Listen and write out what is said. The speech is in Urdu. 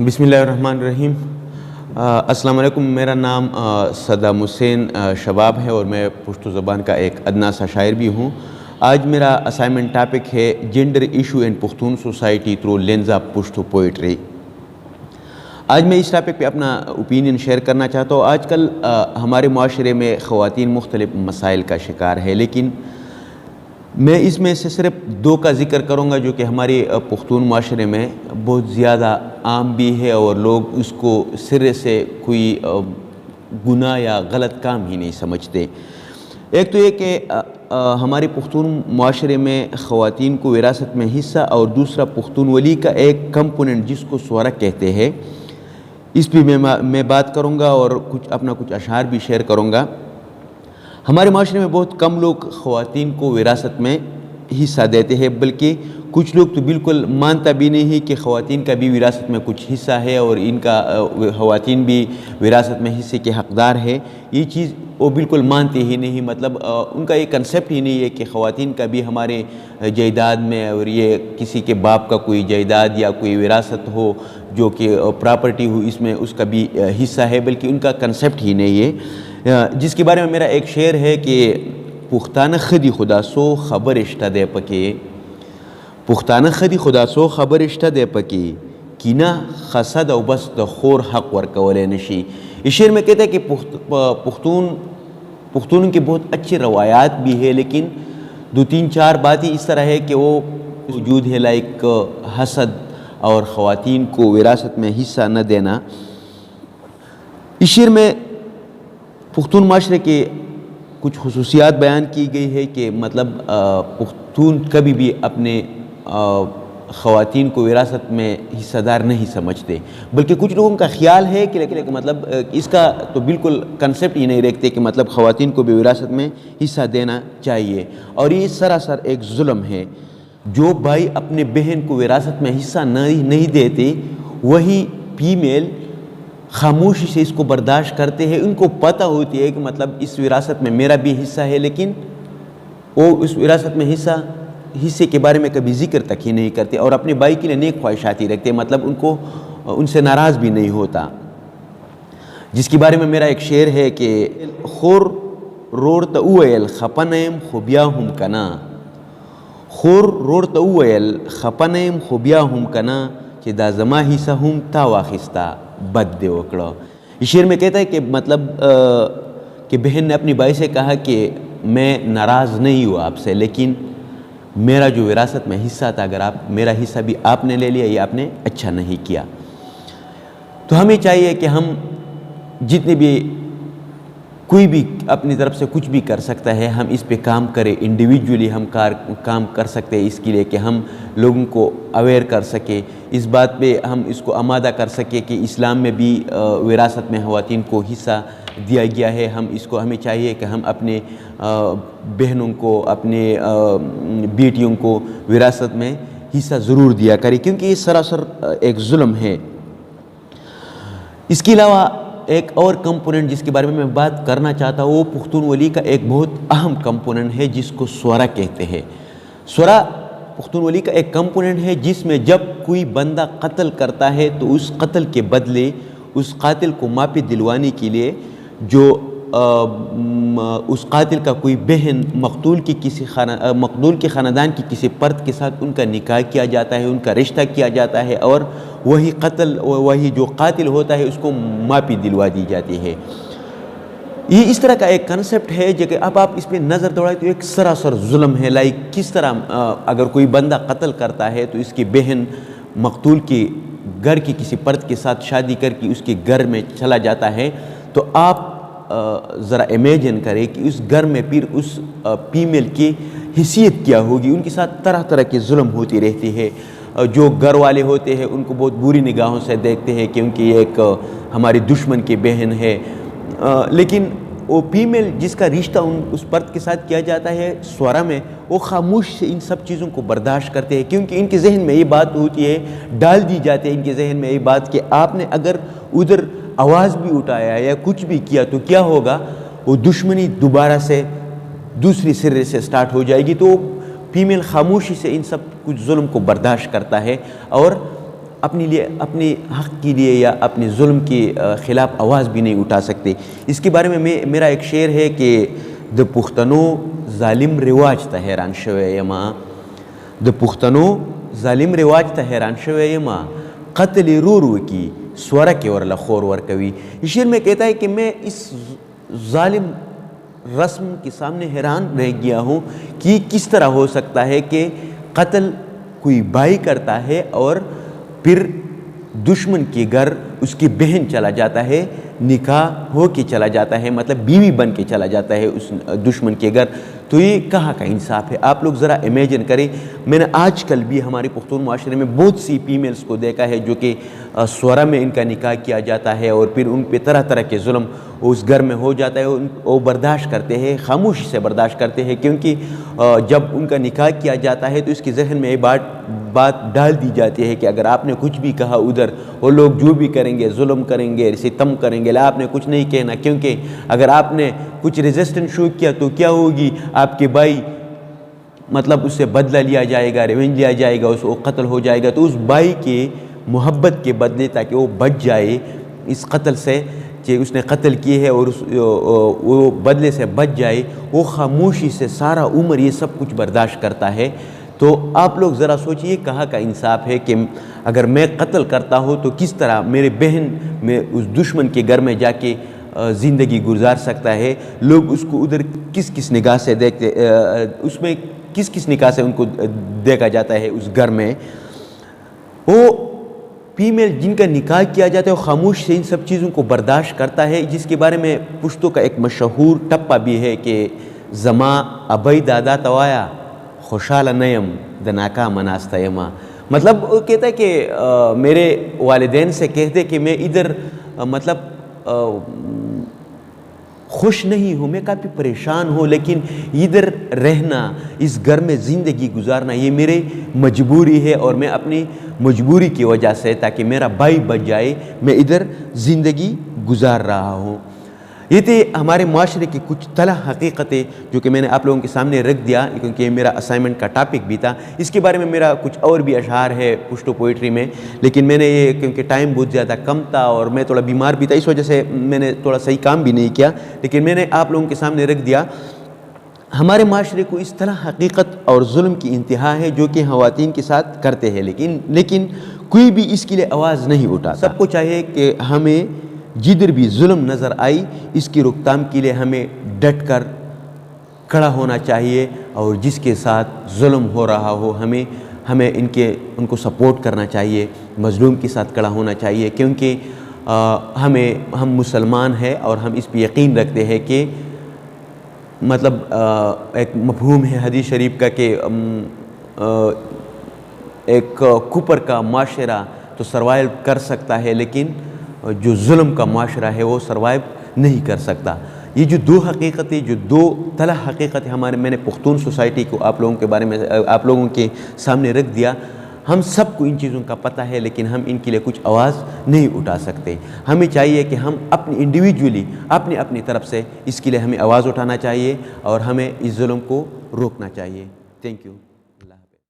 بسم اللہ الرحمن الرحیم۔ السلام علیکم، میرا نام صدام حسین شباب ہے اور میں پشتو زبان کا ایک ادنا سا شاعر بھی ہوں۔ آج میرا اسائنمنٹ ٹاپک ہے gender issue in Pakhtun society through lens of Pashto poetry. آج میں اس ٹاپک پہ اپنا اوپینین شیئر کرنا چاہتا ہوں۔ آج کل ہمارے معاشرے میں خواتین مختلف مسائل کا شکار ہے، لیکن میں اس میں سے صرف دو کا ذکر کروں گا جو کہ ہمارے پختون معاشرے میں بہت زیادہ عام بھی ہے اور لوگ اس کو سرے سے کوئی گناہ یا غلط کام ہی نہیں سمجھتے۔ ایک تو یہ کہ ہمارے پختون معاشرے میں خواتین کو وراثت میں حصہ، اور دوسرا پختون ولی کا ایک کمپوننٹ جس کو سورہ کہتے ہیں، اس پہ میں بات کروں گا اور کچھ اشعار بھی شیئر کروں گا۔ ہمارے معاشرے میں بہت کم لوگ خواتین کو وراثت میں حصہ دیتے ہیں، بلکہ کچھ لوگ تو بالکل مانتا بھی نہیں ہے کہ خواتین کا بھی وراثت میں کچھ حصہ ہے اور ان کا خواتین بھی وراثت میں حصے کے حقدار ہے۔ یہ چیز وہ بالکل مانتے ہی نہیں، مطلب ان کا یہ کنسیپٹ ہی نہیں ہے کہ خواتین کا بھی ہمارے جائیداد میں، اور یہ کسی کے باپ کا کوئی جائیداد یا کوئی وراثت ہو جو کہ پراپرٹی ہو، اس میں اس کا بھی حصہ ہے، بلکہ ان کا کنسیپٹ ہی نہیں ہے۔ جس کے بارے میں میرا ایک شعر ہے کہ پختانہ خدی خدا سو خبر اشتہ دے پکے، پختانہ خدی خدا سو خبر اشتہ دے پکے، کینہ خسد او بس د خور حق ورکولے نشی۔ اس شعر میں کہتا ہے کہ پختون کی بہت اچھی روایات بھی ہے، لیکن دو تین چار باتیں اس طرح ہے کہ وہ وجود ہے، لائک حسد اور خواتین کو وراثت میں حصہ نہ دینا۔ اس شعر میں پختون معاشرے کے کچھ خصوصیات بیان کی گئی ہے کہ مطلب پختون کبھی بھی اپنے خواتین کو وراثت میں حصہ دار نہیں سمجھتے، بلکہ کچھ لوگوں کا خیال ہے کہ مطلب اس کا تو بالکل کنسیپٹ ہی نہیں رکھتے کہ مطلب خواتین کو بھی وراثت میں حصہ دینا چاہیے، اور یہ سراسر ایک ظلم ہے۔ جو بھائی اپنے بہن کو وراثت میں حصہ نہیں دیتے، وہی فیمیل خاموشی سے اس کو برداشت کرتے ہیں۔ ان کو پتہ ہوتی ہے کہ مطلب اس وراثت میں میرا بھی حصہ ہے، لیکن وہ اس وراثت میں حصے کے بارے میں کبھی ذکر تک ہی نہیں کرتے، اور اپنے بھائی کے لیے نیک خواہشات ہی رکھتے، مطلب ان سے ناراض بھی نہیں ہوتا۔ جس کے بارے میں میرا ایک شعر ہے کہ خور رورت اویل خپنیم خوبیاہم کنا، خور رورت اویل خپنیم خوبیاہم کنا کہ دا زما حصہ ہم تا واخستا بد دے وکڑا۔ اس شعر میں کہتا ہے کہ مطلب کہ بہن نے اپنی بھائی سے کہا کہ میں ناراض نہیں ہوں آپ سے، لیکن میرا جو وراثت میں حصہ تھا، اگر میرا حصہ بھی آپ نے لے لیا، یہ آپ نے اچھا نہیں کیا۔ تو ہمیں چاہیے کہ ہم جتنے بھی کوئی بھی اپنی طرف سے کچھ بھی کر سکتا ہے، ہم اس پہ کام کریں، انڈیویجولی ہم کام کر سکتے ہیں اس کے لیے کہ ہم لوگوں کو اویئر کر سکیں، اس بات پہ ہم اس کو آمادہ کر سکیں کہ اسلام میں بھی وراثت میں خواتین کو حصہ دیا گیا ہے۔ ہمیں چاہیے کہ ہم اپنے بہنوں کو، اپنے بیٹیوں کو وراثت میں حصہ ضرور دیا کریں، کیونکہ یہ سراسر ایک ظلم ہے۔ اس کے علاوہ ایک اور کمپوننٹ جس کے بارے میں میں بات کرنا چاہتا ہوں، وہ پختون ولی کا ایک بہت اہم کمپوننٹ ہے جس کو سورہ کہتے ہیں۔ سورہ پختون ولی کا ایک کمپوننٹ ہے جس میں جب کوئی بندہ قتل کرتا ہے تو اس قتل کے بدلے اس قاتل کو معافی دلوانے کے لیے جو اس قاتل کا کوئی بہن مقتول کے خاندان کی کسی فرد کے ساتھ ان کا نکاح کیا جاتا ہے، ان کا رشتہ کیا جاتا ہے، اور وہی جو قاتل ہوتا ہے اس کو معافی دلوا دی جاتی ہے۔ یہ اس طرح کا ایک کنسیپٹ ہے جو کہ اب آپ اس پہ نظر دوڑائیں تو ایک سراسر ظلم ہے، لائک کس طرح اگر کوئی بندہ قتل کرتا ہے تو اس کی بہن مقتول کے گھر کی کسی فرد کے ساتھ شادی کر کے اس کے گھر میں چلا جاتا ہے، تو آپ ذرا امیجن کریں کہ اس گھر میں پھر اس فیمیل کی حیثیت کیا ہوگی۔ ان کے ساتھ طرح طرح کی ظلم ہوتی رہتی ہے۔ جو گھر والے ہوتے ہیں ان کو بہت بری نگاہوں سے دیکھتے ہیں کیونکہ یہ ایک ہماری دشمن کی بہن ہے، لیکن وہ فیمیل جس کا رشتہ اس فرد کے ساتھ کیا جاتا ہے سورہ میں، وہ خاموش سے ان سب چیزوں کو برداشت کرتے ہیں، کیونکہ ان کے ذہن میں یہ بات ہوتی ہے، ڈال دی جاتی ہے ان کے ذہن میں یہ بات کہ آپ نے اگر ادھر آواز بھی اٹھایا یا کچھ بھی کیا تو کیا ہوگا، وہ دشمنی دوبارہ سے دوسری سرے سے سٹارٹ ہو جائے گی۔ تو فیمیل خاموشی سے ان سب کچھ ظلم کو برداشت کرتا ہے، اور اپنے حق کے لیے یا اپنے ظلم کے خلاف آواز بھی نہیں اٹھا سکتے۔ اس کے بارے میں میرا ایک شعر ہے کہ د پښتنو ظالم رواج ته حیران شوی یم، د پښتنو ظالم رواج ته حیران شوی یم، قتل رور کی سوره کې ورله خور ورکوي۔ اس شعر میں کہتا ہے کہ میں اس ظالم رسم کے سامنے حیران رہ گیا ہوں کہ کس طرح ہو سکتا ہے کہ قتل کوئی بھائی کرتا ہے اور پھر دشمن کے گھر اس کی بہن چلا جاتا ہے، نکاح ہو کے چلا جاتا ہے، مطلب بیوی بن کے چلا جاتا ہے اس دشمن کے گھر۔ تو یہ کہاں کا انصاف ہے؟ آپ لوگ ذرا امیجن کریں۔ میں نے آج کل بھی ہمارے پختون معاشرے میں بہت سی فیمیلز کو دیکھا ہے جو کہ سورہ میں ان کا نکاح کیا جاتا ہے اور پھر ان پہ طرح طرح کے ظلم اس گھر میں ہو جاتا ہے، وہ برداشت کرتے ہیں، خاموشی سے برداشت کرتے ہیں، کیونکہ جب ان کا نکاح کیا جاتا ہے تو اس کے ذہن میں یہ بات ڈال دی جاتی ہے کہ اگر آپ نے کچھ بھی کہا ادھر وہ لوگ جو بھی کریں گے، ظلم کریں گے، ستم کریں گے، آپ نے کچھ نہیں کہنا، کیونکہ اگر آپ نے کچھ ریزسٹنس شو کیا تو کیا ہوگی، آپ کے بھائی مطلب اس سے بدلہ لیا جائے گا، ریونج لیا جائے گا، وہ قتل ہو جائے گا۔ تو اس بھائی کے محبت کے بدلے تاکہ وہ بچ جائے اس قتل سے کہ اس نے قتل کیے ہے اور وہ بدلے سے بچ جائے، وہ خاموشی سے سارا عمر یہ سب کچھ برداشت کرتا ہے۔ تو آپ لوگ ذرا سوچئے کہاں کا انصاف ہے کہ اگر میں قتل کرتا ہوں تو کس طرح میرے بہن میں اس دشمن کے گھر میں جا کے زندگی گزار سکتا ہے؟ لوگ اس کو ادھر کس کس نگاہ سے دیکھتے، اس میں کس کس نگاہ سے ان کو دیکھا جاتا ہے اس گھر میں۔ وہ فیمیل جن کا نکاح کیا جاتا ہے وہ خاموش سے ان سب چیزوں کو برداشت کرتا ہے، جس کے بارے میں پشتوں کا ایک مشہور ٹپا بھی ہے کہ زما ابئی دادا توایا خوشحال نیم دناکا مناستا یما۔ مطلب وہ کہتا ہے کہ میرے والدین سے کہتے کہ میں ادھر مطلب خوش نہیں ہوں، میں کافی پریشان ہوں، لیکن ادھر رہنا، اس گھر میں زندگی گزارنا یہ میرے مجبوری ہے، اور میں اپنی مجبوری کی وجہ سے تاکہ میرا بھائی بچ جائے میں ادھر زندگی گزار رہا ہوں۔ یہ تھے ہمارے معاشرے کی کچھ تلخ حقیقتیں جو کہ میں نے آپ لوگوں کے سامنے رکھ دیا، کیونکہ یہ میرا اسائنمنٹ کا ٹاپک بھی تھا۔ اس کے بارے میں میرا کچھ اور بھی اشعار ہے پشتو پوئٹری میں، لیکن میں نے یہ کیونکہ ٹائم بہت زیادہ کم تھا اور میں تھوڑا بیمار بھی تھا، اس وجہ سے میں نے تھوڑا صحیح کام بھی نہیں کیا، لیکن میں نے آپ لوگوں کے سامنے رکھ دیا۔ ہمارے معاشرے کو اس طرح حقیقت اور ظلم کی انتہا ہے جو کہ خواتین کے ساتھ کرتے ہیں، لیکن کوئی بھی اس کے لیے آواز نہیں اٹھاتا۔ سب کو چاہیے کہ ہمیں جدھر بھی ظلم نظر آئی اس کی روک تھام کے لیے ہمیں ڈٹ کر کھڑا ہونا چاہیے، اور جس کے ساتھ ظلم ہو رہا ہو ہمیں ان کو سپورٹ کرنا چاہیے، مظلوم کے ساتھ کھڑا ہونا چاہیے، کیونکہ ہم مسلمان ہیں اور ہم اس پہ یقین رکھتے ہیں کہ مطلب ایک مفہوم ہے حدیث شریف کا کہ ایک کفر کا معاشرہ تو سروائیو کر سکتا ہے، لیکن جو ظلم کا معاشرہ ہے وہ سروائیو نہیں کر سکتا۔ یہ جو دو حقیقتیں، جو دو تلخ حقیقتیں میں نے پختون سوسائٹی کو آپ لوگوں کے بارے میں آپ لوگوں کے سامنے رکھ دیا، ہم سب کو ان چیزوں کا پتہ ہے، لیکن ہم ان کے لیے کچھ آواز نہیں اٹھا سکتے۔ ہمیں چاہیے کہ ہم انڈیویجولی اپنی طرف سے اس کے لیے ہمیں آواز اٹھانا چاہیے اور ہمیں اس ظلم کو روکنا چاہیے۔ Thank you.